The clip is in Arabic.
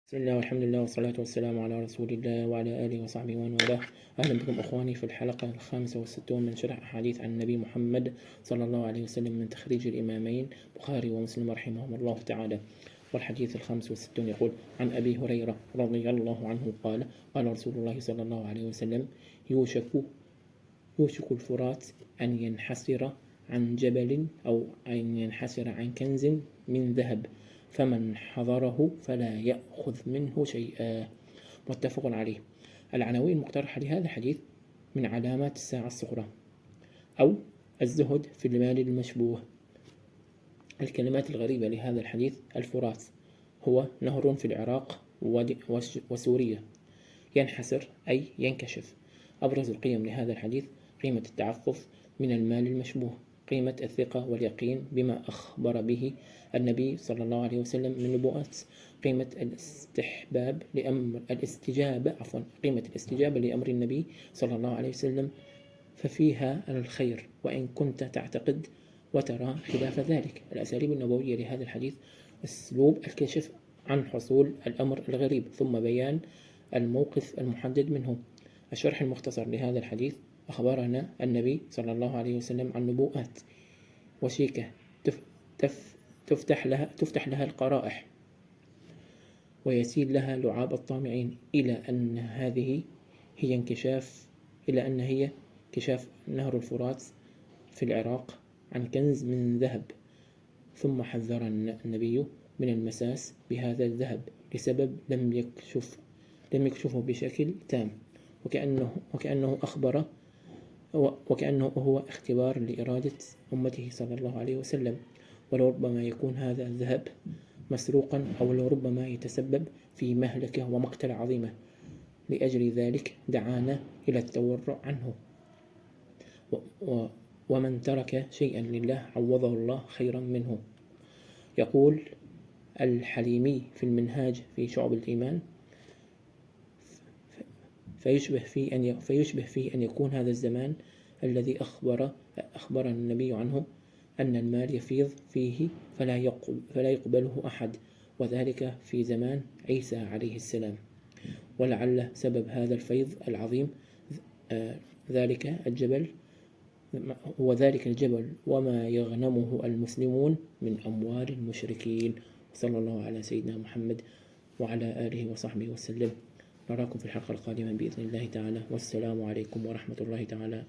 بسم الله والحمد لله والصلاة والسلام على رسول الله وعلى آله وصحبه ومن والاه. أهلا بكم أخواني في الحلقة 65 من شرح أحاديث عن النبي محمد صلى الله عليه وسلم من تخريج الإمامين بخاري ومسلم رحمهم الله تعالى. والحديث 65 يقول: عن أبي هريرة رضي الله عنه قال: قال رسول الله صلى الله عليه وسلم: يوشك الفرات أن ينحسر عن جبل أو أن ينحسر عن كنز من ذهب، فمن حضره فلا يأخذ منه شيئا. متفق عليه. العناوين المقترحة لهذا الحديث: من علامات الساعة الصغرى، أو الزهد في المال المشبوه. الكلمات الغريبة لهذا الحديث: الفرات هو نهر في العراق وسوريا، ينحسر أي ينكشف. أبرز القيم لهذا الحديث: قيمة التعفف من المال المشبوه، قيمة الثقة واليقين بما أخبر به النبي صلى الله عليه وسلم من نبوءات، قيمة قيمة الاستجابة لأمر النبي صلى الله عليه وسلم، ففيها الخير وإن كنت تعتقد وترى خلاف ذلك. الأساليب النبوية لهذا الحديث: أسلوب الكشف عن حصول الأمر الغريب، ثم بيان الموقف المحدد منه. الشرح المختصر لهذا الحديث: أخبرنا النبي صلى الله عليه وسلم عن نبوءات وشيكة تفتح لها القرائح ويسيل لها لعاب الطامعين، إلى أن هي انكشاف نهر الفرات في العراق عن كنز من ذهب، ثم حذر النبي من المساس بهذا الذهب لسبب لم يكشفه بشكل تام، وكأنه هو اختبار لإرادة أمته صلى الله عليه وسلم، ولربما يكون هذا الذهب مسروقا، أو لربما يتسبب في مهلكة ومقتل عظيمة. لأجل ذلك دعانا إلى التورع عنه، ومن ترك شيئا لله عوضه الله خيرا منه. يقول الحليمي في المنهاج في شعب الإيمان: فيشبه فيه أن يكون هذا الزمان الذي أخبر النبي عنه أن المال يفيض فيه فلا يقبله أحد، وذلك في زمان عيسى عليه السلام. ولعل سبب هذا الفيض العظيم ذلك الجبل وما يغنمه المسلمون من أموال المشركين. صلى الله على سيدنا محمد وعلى آله وصحبه وسلم. نراكم في الحلقة القادمة بإذن الله تعالى، والسلام عليكم ورحمة الله تعالى